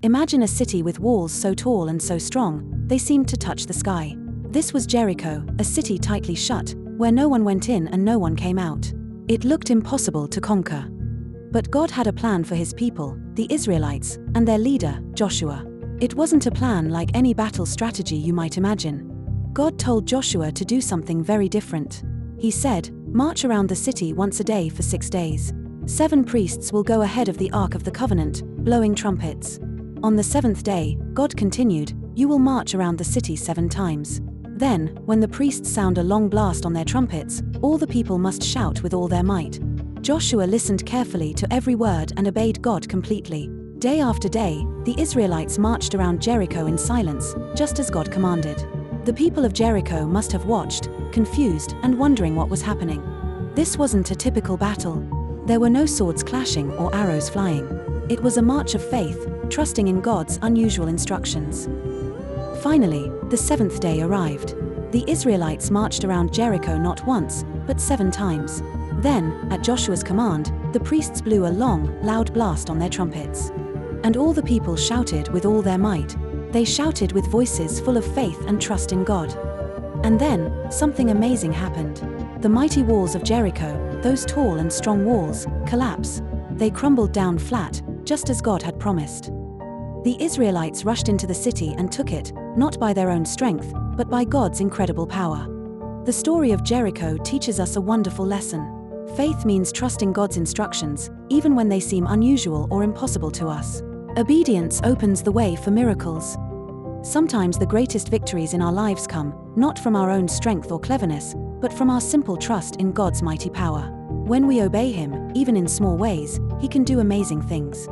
Imagine a city with walls so tall and so strong, they seemed to touch the sky. This was Jericho, a city tightly shut, where no one went in and no one came out. It looked impossible to conquer. But God had a plan for his people, the Israelites, and their leader, Joshua. It wasn't a plan like any battle strategy you might imagine. God told Joshua to do something very different. He said, "March around the city once a day for 6 days. 7 priests will go ahead of the Ark of the Covenant, blowing trumpets. On the 7th day, God continued, you will march around the city 7 times. Then, when the priests sound a long blast on their trumpets, all the people must shout with all their might." Joshua listened carefully to every word and obeyed God completely. Day after day, the Israelites marched around Jericho in silence, just as God commanded. The people of Jericho must have watched, confused and wondering what was happening. This wasn't a typical battle. There were no swords clashing or arrows flying. It was a march of faith, trusting in God's unusual instructions. Finally, the 7th day arrived. The Israelites marched around Jericho not once, but 7 times. Then, at Joshua's command, the priests blew a long, loud blast on their trumpets. And all the people shouted with all their might. They shouted with voices full of faith and trust in God. And then, something amazing happened. The mighty walls of Jericho, those tall and strong walls, collapsed. They crumbled down flat, just as God had promised. The Israelites rushed into the city and took it, not by their own strength, but by God's incredible power. The story of Jericho teaches us a wonderful lesson. Faith means trusting God's instructions, even when they seem unusual or impossible to us. Obedience opens the way for miracles. Sometimes the greatest victories in our lives come, not from our own strength or cleverness, but from our simple trust in God's mighty power. When we obey Him, even in small ways, He can do amazing things.